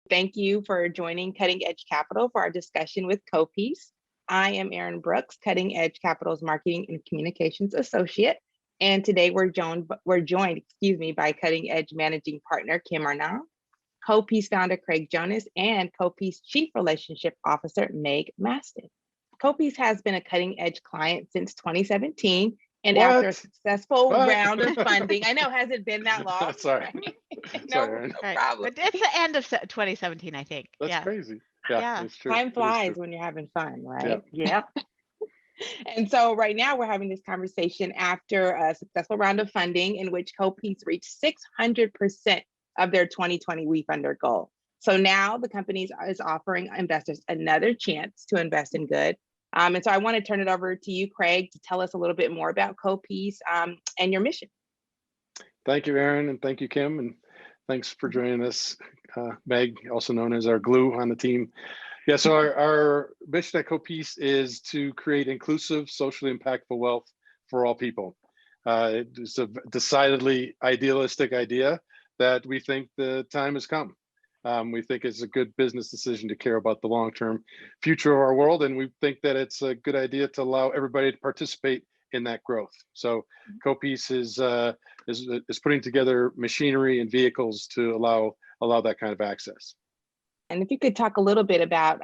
Thank you for joining Cutting Edge Capital for our discussion with CoPeace. I am Erin Brooks, Cutting Edge Capital's Marketing and Communications Associate. And today we're joined by Cutting Edge Managing Partner Kim Arnaud, CoPeace founder Craig Jonas, and CoPeace Chief Relationship Officer Meg Masten. CoPeace has been a cutting edge client since 2017. And after a successful round of funding, I know, has it been that long? Sorry. Right? Sorry, no problem. But it's the end of 2017, I think. That's crazy. Yeah, it's true. Time flies when you're having fun, right? Yeah. And so right now we're having this conversation after a successful round of funding in which CoPeace reached 600% of their 2020 WeFunder goal. So now the company is offering investors another chance to invest in good. And so I want to turn it over to you, Craig, to tell us a little bit more about CoPeace and your mission. Thank you, Erin, and thank you, Kim, and thanks for joining us, Meg, also known as our glue on the team. Yeah, so our mission at CoPeace is to create inclusive, socially impactful wealth for all people. It's a decidedly idealistic idea that we think the time has come. We think it's a good business decision to care about the long-term future of our world, and we think that it's a good idea to allow everybody to participate in that growth. So CoPeace is putting together machinery and vehicles to allow that kind of access. And if you could talk a little bit about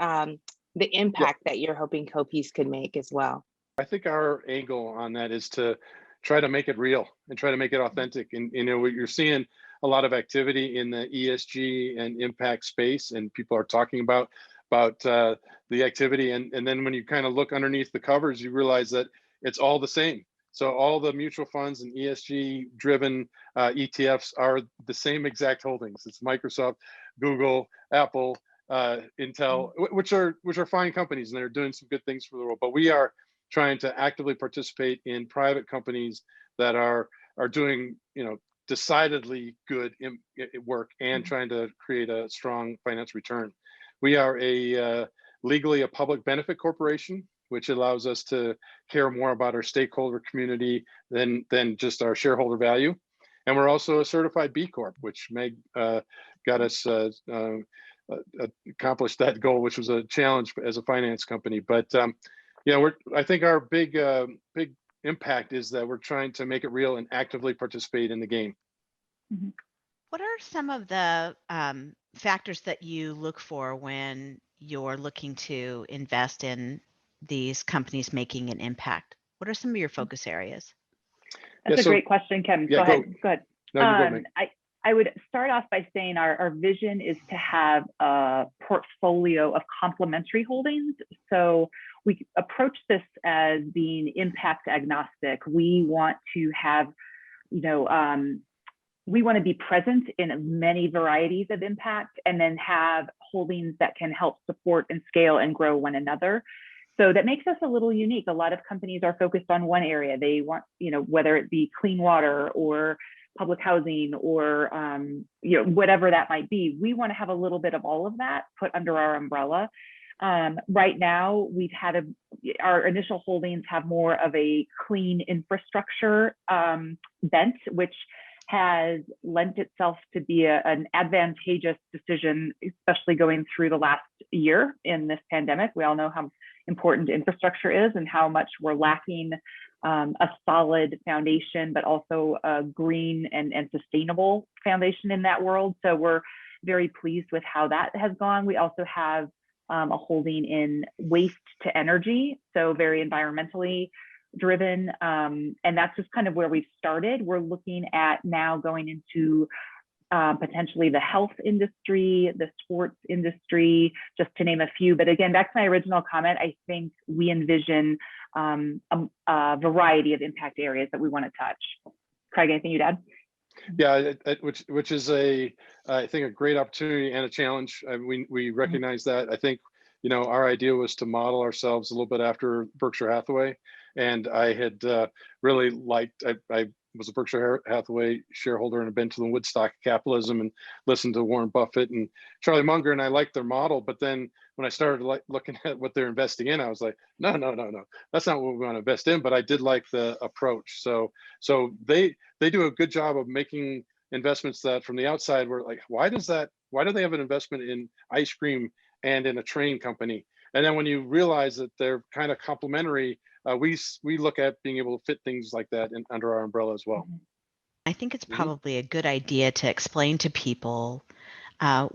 the impact that you're hoping CoPeace could make as well. I think our angle on that is to try to make it real and try to make it authentic. And what you're seeing a lot of activity in the ESG and impact space, and people are talking about the activity. And then when you kind of look underneath the covers, you realize that it's all the same. So all the mutual funds and ESG driven ETFs are the same exact holdings. It's Microsoft, Google, Apple, Intel, which are fine companies, and they're doing some good things for the world. But we are trying to actively participate in private companies that are doing decidedly good work and trying to create a strong financial return. We are legally a public benefit corporation, which allows us to care more about our stakeholder community than just our shareholder value. And we're also a certified B Corp, which Meg got us accomplished that goal, which was a challenge as a finance company. But I think our big impact is that we're trying to make it real and actively participate in the game. What are some of the factors that you look for when you're looking to invest in these companies making an impact? What are some of your focus areas? That's a great question, Kim. Go ahead. Go ahead. No, you go, I would start off by saying our vision is to have a portfolio of complementary holdings. So we approach this as being impact agnostic. We want to have, we want to be present in many varieties of impact and then have holdings that can help support and scale and grow one another. So that makes us a little unique. A lot of companies are focused on one area. They want, whether it be clean water or public housing or, whatever that might be. We want to have a little bit of all of that put under our umbrella. Right now, our initial holdings have more of a clean infrastructure bent, which has lent itself to be an advantageous decision, especially going through the last year in this pandemic. We all know how important infrastructure is and how much we're lacking a solid foundation, but also a green and sustainable foundation in that world. So we're very pleased with how that has gone. We also have a holding in waste to energy, so very environmentally driven. And that's just kind of where we've started. We're looking at now going into potentially the health industry, the sports industry, just to name a few. But again, back to my original comment, I think we envision a variety of impact areas that we want to touch. Craig, anything you'd add? Yeah, which is I think a great opportunity and a challenge. We recognize that. I think our idea was to model ourselves a little bit after Berkshire Hathaway, and I had really liked. I was a Berkshire Hathaway shareholder and have been to the Woodstock capitalism and listened to Warren Buffett and Charlie Munger, and I liked their model. But then when I started looking at what they're investing in, I was like, no, that's not what we want to invest in. But I did like the approach. So they do a good job of making investments that from the outside were like, why do they have an investment in ice cream and in a train company? And then when you realize that they're kind of complementary, we look at being able to fit things like that under our umbrella as well. I think it's probably a good idea to explain to people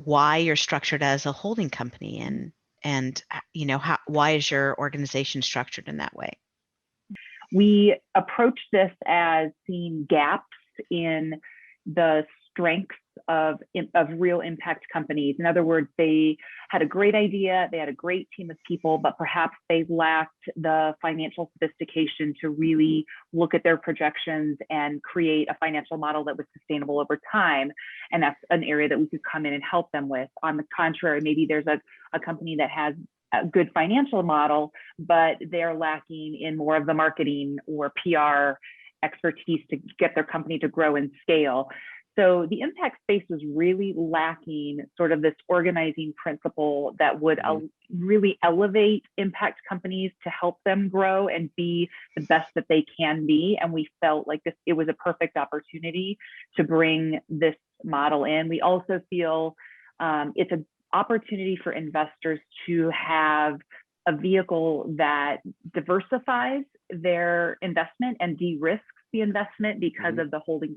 why you're structured as a holding company, and why is your organization structured in that way? We approach this as seeing gaps in the strengths of real impact companies. In other words, they had a great idea, they had a great team of people, but perhaps they lacked the financial sophistication to really look at their projections and create a financial model that was sustainable over time. And that's an area that we could come in and help them with. On the contrary, maybe there's a company that has a good financial model, but they're lacking in more of the marketing or PR expertise to get their company to grow and scale. So the impact space was really lacking sort of this organizing principle that would really elevate impact companies to help them grow and be the best that they can be. And we felt like it was a perfect opportunity to bring this model in. We also feel it's an opportunity for investors to have a vehicle that diversifies their investment and de-risks the investment because of the holding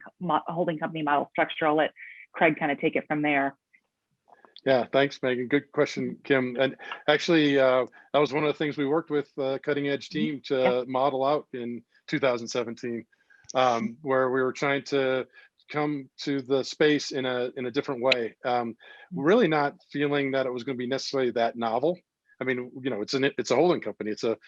company model structure. I'll let Craig kind of take it from there. Yeah, thanks, Megan. Good question, Kim. And actually, that was one of the things we worked with the cutting edge team to model out in 2017, where we were trying to come to the space in a different way. Really not feeling that it was going to be necessarily that novel. I mean, it's a holding company. It's a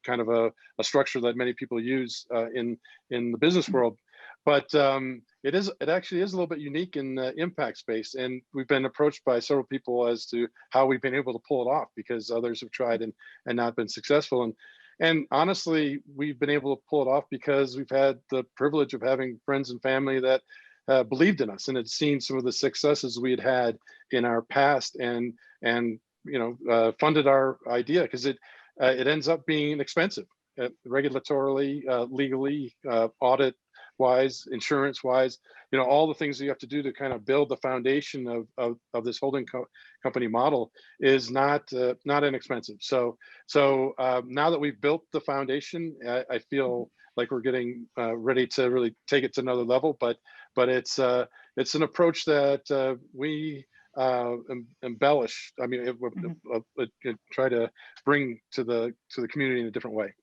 kind of a structure that many people use in the business world, but it actually is a little bit unique in the impact space. And we've been approached by several people as to how we've been able to pull it off, because others have tried and not been successful. And honestly, we've been able to pull it off because we've had the privilege of having friends and family that believed in us and had seen some of the successes we had in our past and funded our idea, because it ends up being expensive, regulatorily, legally, audit wise, insurance wise, all the things that you have to do to kind of build the foundation of this holding company model is not inexpensive. So now that we've built the foundation, I feel like we're getting ready to really take it to another level. But it's an approach that we embellish. I mean, try to bring to the community in a different way.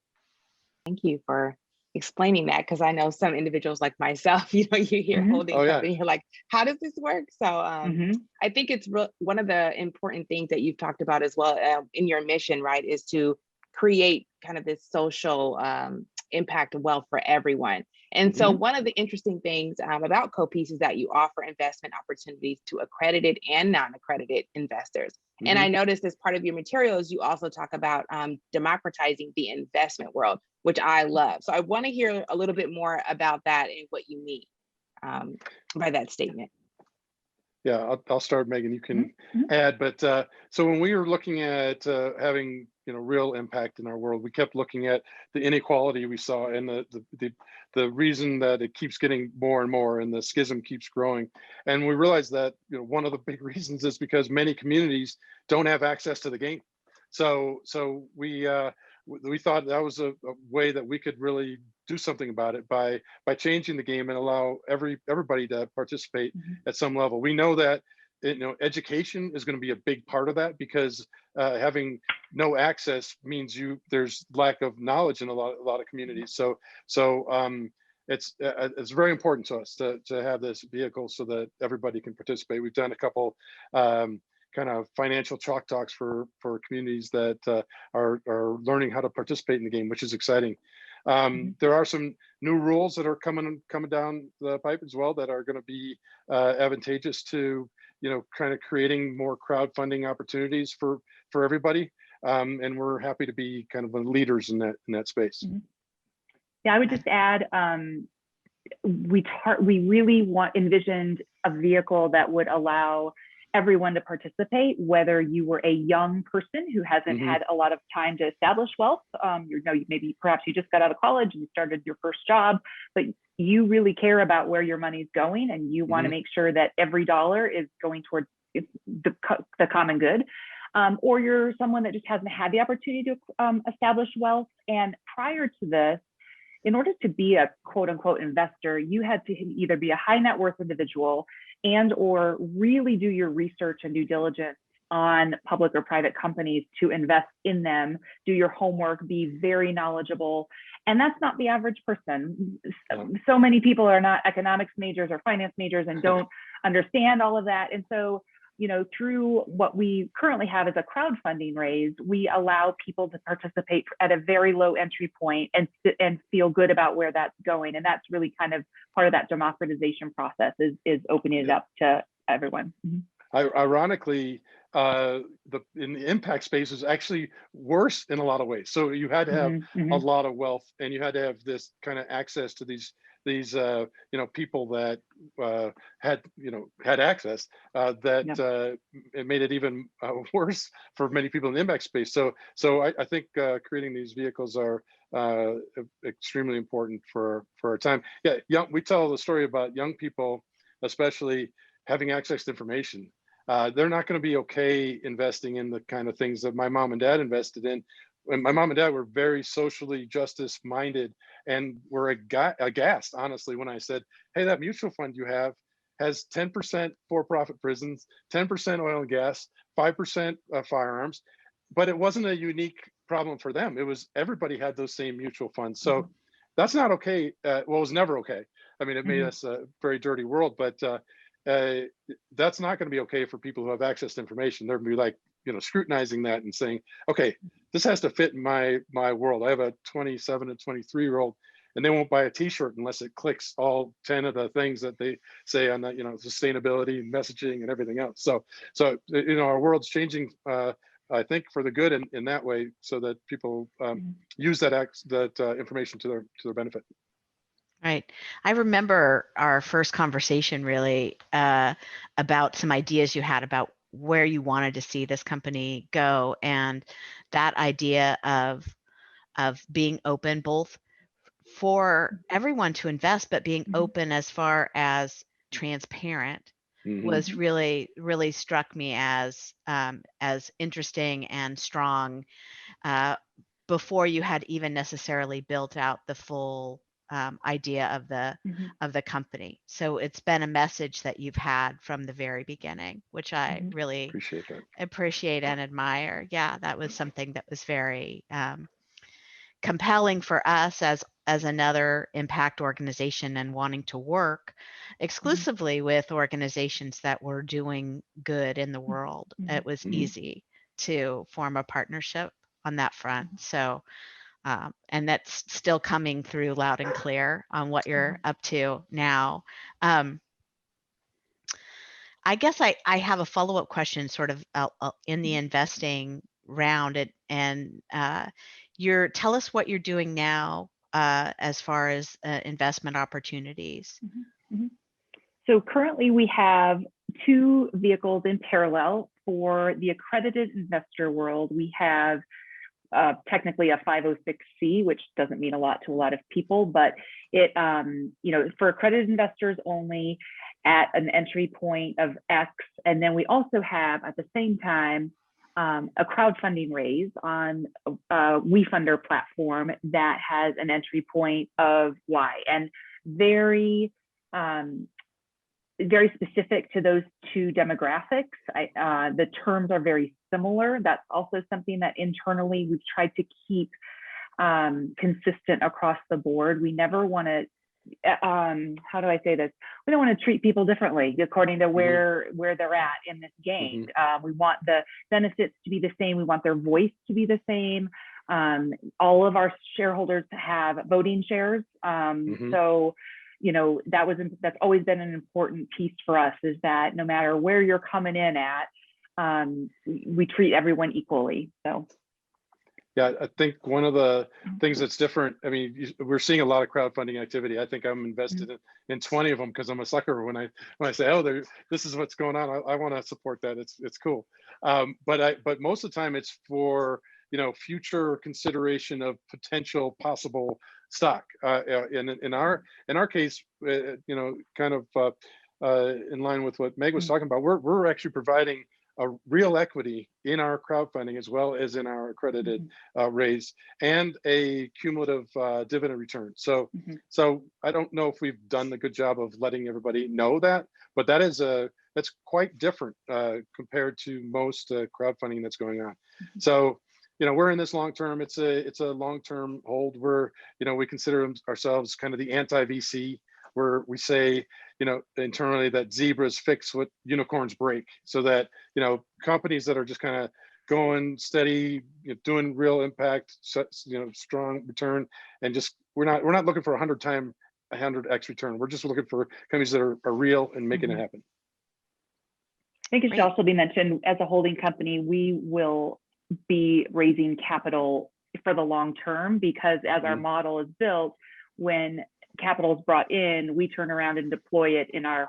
Thank you for explaining that, because I know some individuals like myself, you hear holding company, you're like, how does this work? So I think it's one of the important things that you've talked about as well in your mission, right, is to create kind of this social impact of wealth for everyone. And so one of the interesting things about CoPeace is that you offer investment opportunities to accredited and non-accredited investors. And I noticed as part of your materials, you also talk about democratizing the investment world, which I love. So I want to hear a little bit more about that and what you mean by that statement. Yeah, I'll start, Megan, you can add. But so when we were looking at having real impact in our world, we kept looking at the inequality we saw and the reason that it keeps getting more and more and the schism keeps growing. And we realized that one of the big reasons is because many communities don't have access to the game. So we thought that was a way that we could really do something about it by changing the game and allow everybody to participate at some level. We know that education is going to be a big part of that, because having no access means there's lack of knowledge in a lot of communities. So it's very important to us to have this vehicle so that everybody can participate. We've done a couple kind of financial chalk talks for communities that are learning how to participate in the game, which is exciting. There are some new rules that are coming down the pipe as well that are going to be advantageous to kind of creating more crowdfunding opportunities for everybody, and we're happy to be kind of the leaders in that space. Yeah, I would just add, we really envisioned a vehicle that would allow everyone to participate, whether you were a young person who hasn't had a lot of time to establish wealth. Maybe perhaps you just got out of college and you started your first job, but you really care about where your money's going, and you want to make sure that every dollar is going towards the common good. Or you're someone that just hasn't had the opportunity to establish wealth. And prior to this, in order to be a quote unquote investor, you had to either be a high net worth individual and or really do your research and due diligence on public or private companies to invest in them, do your homework, be very knowledgeable. And that's not the average person. So many people are not economics majors or finance majors and don't understand all of that. And so, through what we currently have as a crowdfunding raise, we allow people to participate at a very low entry point and feel good about where that's going. And that's really kind of part of that democratization process is opening it up to everyone. Ironically, in the impact space is actually worse in a lot of ways. So you had to have a lot of wealth, and you had to have this kind of access to these people that had access, it made it even worse for many people in the impact space. So I think creating these vehicles are extremely important for our time. We tell the story about young people, especially having access to information. They're not going to be okay investing in the kind of things that my mom and dad invested in. And my mom and dad were very socially justice minded, and were aghast, honestly, when I said, hey, that mutual fund you have has 10% for-profit prisons, 10% oil and gas, 5% firearms, but it wasn't a unique problem for them. It was everybody had those same mutual funds. So that's not okay. Well, it was never okay. I mean, it made us a very dirty world, but that's not going to be okay for people who have access to information. They're going to be like, scrutinizing that and saying, okay, this has to fit in my world. I have a 27 and 23-year-old, and they won't buy a t-shirt unless it clicks all 10 of the things that they say on that, sustainability, messaging, and everything else. So our world's changing, I think, for the good in that way, so that people use that information to their benefit. Right. I remember our first conversation really about some ideas you had about where you wanted to see this company go, and that idea of being open both for everyone to invest, but being open as far as transparent was really struck me as interesting and strong before you had even necessarily built out the full idea of the company. So it's been a message that you've had from the very beginning, which I really appreciate and admire. Yeah, that was something that was very compelling for us as another impact organization and wanting to work exclusively with organizations that were doing good in the world. It was easy to form a partnership on that front. So and that's still coming through loud and clear on what you're up to now. I guess I have a follow-up question sort of in the investing round, and tell us what you're doing now as far as investment opportunities. So currently we have two vehicles in parallel. For the accredited investor world, we have technically a 506c, which doesn't mean a lot to a lot of people, but it, for accredited investors only at an entry point of X. And then we also have at the same time a crowdfunding raise on a WeFunder platform that has an entry point of Y, and very specific to those two demographics. The terms are very similar. That's also something that internally we've tried to keep consistent across the board. We never want to, how do I say this? We don't want to treat people differently according to where they're at in this game. We want the benefits to be the same. We want their voice to be the same. All of our shareholders have voting shares. So that's always been an important piece for us, is that no matter where you're coming in at, we treat everyone equally. So Yeah, I think one of the things that's different, I mean, we're seeing a lot of crowdfunding activity. I think I'm invested in 20 of them because I'm a sucker when I say, oh, this is what's going on. I want to support that. It's cool. But most of the time it's for, future consideration of potential possible stock. In our case, kind of in line with what Meg was talking about, we're actually providing a real equity in our crowdfunding as well as in our accredited raise, and a cumulative dividend return. So I don't know if we've done a good job of letting everybody know that, but that's quite different compared to most crowdfunding that's going on. So we're in this long term. It's a long term hold. We consider ourselves kind of the anti-VC, where we say, internally, that zebras fix what unicorns break, so that, companies that are just kind of going steady, doing real impact, strong return, and just, we're not looking for 100x return. We're just looking for companies that are real and making it happen. I think it should also be mentioned, as a holding company, we will be raising capital for the long term, because as our model is built, when capital is brought in, we turn around and deploy it in our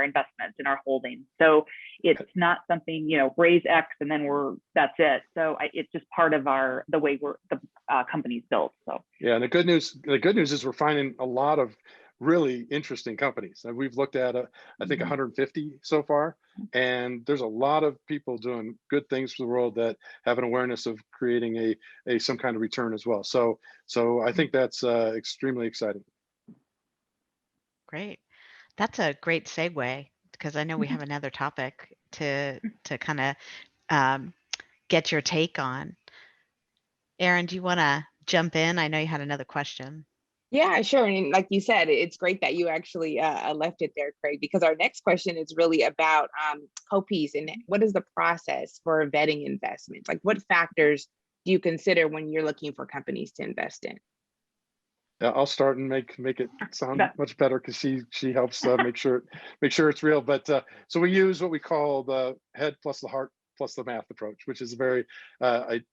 investments, in our holdings. So it's not something, raise X and then that's it. So it's just part of the way the company's built. So yeah, and the good news is we're finding a lot of really interesting companies. And we've looked at I think 150 so far, and there's a lot of people doing good things for the world that have an awareness of creating some kind of return as well. So I think that's extremely exciting. Great. That's a great segue, because I know we have another topic to kind of get your take on. Erin, do you want to jump in? I know you had another question. Yeah, sure. And like you said, it's great that you actually left it there, Craig, because our next question is really about CoPeace, and what is the process for vetting investments? Like, what factors do you consider when you're looking for companies to invest in? I'll start and make it sound much better, because she helps make sure it's real. But so we use what we call the head plus the heart plus the math approach, which is a very kind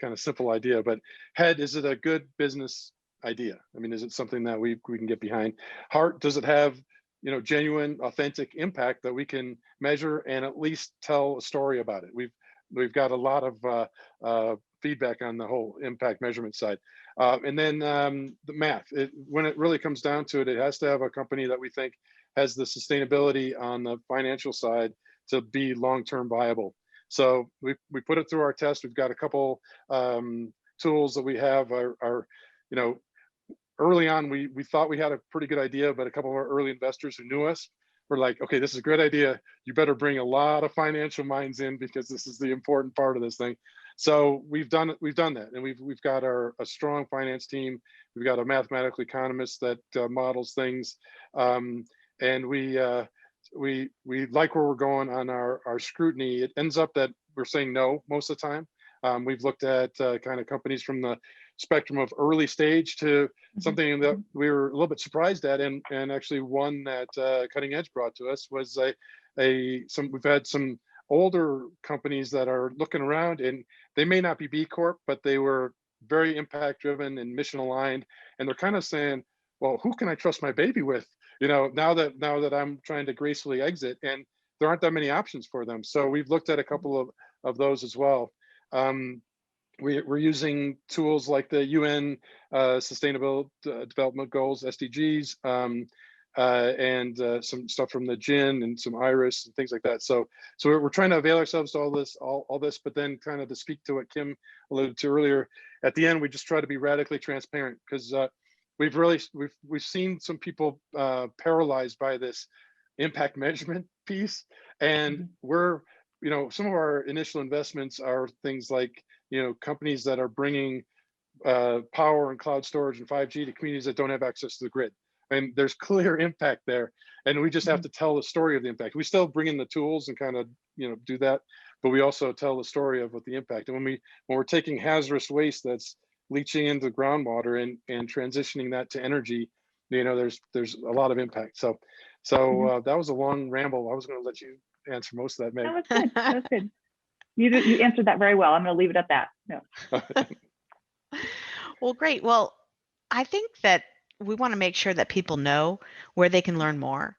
of simple idea. But head, is it a good business idea? I mean, is it something that we can get behind? Heart, does it have genuine, authentic impact that we can measure and at least tell a story about it? We've got a lot of feedback on the whole impact measurement side. And then the math, when it really comes down to it, it has to have a company that we think has the sustainability on the financial side to be long-term viable. So we put it through our test. We've got a couple tools that we have. Early on, we thought we had a pretty good idea, but a couple of our early investors who knew us were like, okay, this is a great idea. You better bring a lot of financial minds in, because this is the important part of this thing. So we've done that, and we've got a strong finance team. We've got a mathematical economist that models things, and we like where we're going on our scrutiny. It ends up that we're saying no most of the time. We've looked at kind of companies from the spectrum of early stage to something that we were a little bit surprised at, and actually one that Cutting Edge brought to us was we've had some older companies that are looking around, and they may not be B Corp, but they were very impact driven and mission aligned, and they're kind of saying, well, who can I trust my baby with, now that I'm trying to gracefully exit, and there aren't that many options for them. So we've looked at a couple of those as well. We're using tools like the UN Sustainable Development Goals, SDGs, and some stuff from the GIN and some IRIS and things like that. So we're trying to avail ourselves to all this, but then kind of to speak to what Kim alluded to earlier, at the end, we just try to be radically transparent, because we've seen some people paralyzed by this impact measurement piece, and we're some of our initial investments are things like companies that are bringing power and cloud storage and 5G to communities that don't have access to the grid. And there's clear impact there, and we just have to tell the story of the impact. We still bring in the tools and kind of do that, but we also tell the story of what the impact. And when we're taking hazardous waste that's leaching into groundwater and transitioning that to energy, there's a lot of impact. So that was a long ramble. I was going to let you answer most of that, Meg. That was good. That was good. You answered that very well. I'm going to leave it at that. No. Well, great. Well, I think that we want to make sure that people know where they can learn more.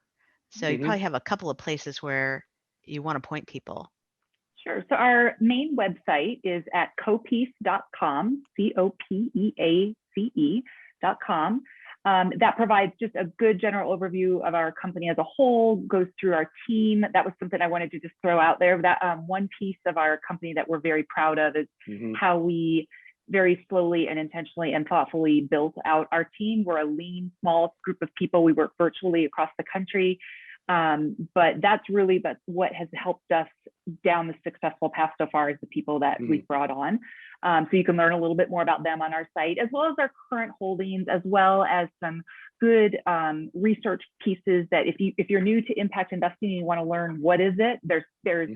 So you Mhm. probably have a couple of places where you want to point people. Sure. So our main website is at copeace.com, CoPeace.com. That provides just a good general overview of our company as a whole, goes through our team. That was something I wanted to just throw out there. That one piece of our company that we're very proud of is how we very slowly and intentionally and thoughtfully built out our team. We're a lean, small group of people. We work virtually across the country. But that's what has helped us down the successful path so far, is the people that we've brought on. So you can learn a little bit more about them on our site, as well as our current holdings, as well as some good research pieces that if you're new to impact investing and you want to learn what is it, there's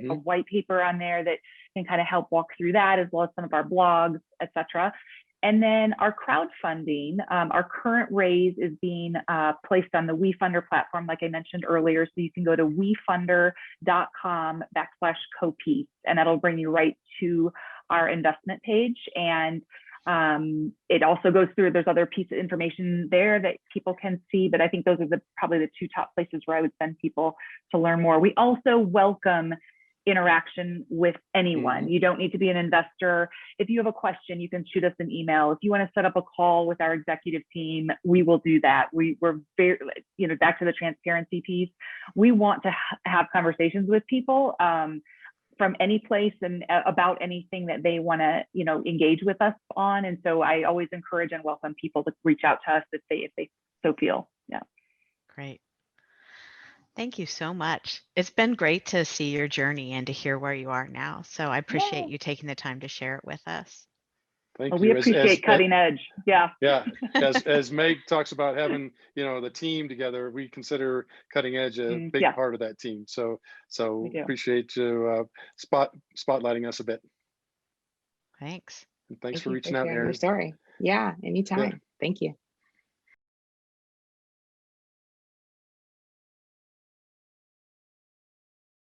a white paper on there that can kind of help walk through that, as well as some of our blogs, etc. And then our crowdfunding, our current raise is being placed on the WeFunder platform, like I mentioned earlier. So you can go to wefunder.com/CoPeace, and that'll bring you right to our investment page. And it also goes through, there's other pieces of information there that people can see, but I think those are probably the two top places where I would send people to learn more. We also welcome interaction with anyone. You don't need to be an investor. If you have a question, you can shoot us an email. If you want to set up a call with our executive team, we will do that. We're very, back to the transparency piece. We want to have conversations with people from any place and about anything that they want to, engage with us on. And so I always encourage and welcome people to reach out to us if they so feel. Yeah. Great. Thank you so much. It's been great to see your journey and to hear where you are now. So I appreciate you taking the time to share it with us. Thank We you. appreciate cutting edge. Yeah. Yeah. As Meg talks about having, the team together, we consider cutting edge a big part of that team. So appreciate you spotlighting us a bit. Thanks. And thanks Thank for you reaching out, sharing your Erin. story. Yeah, anytime. Thank you.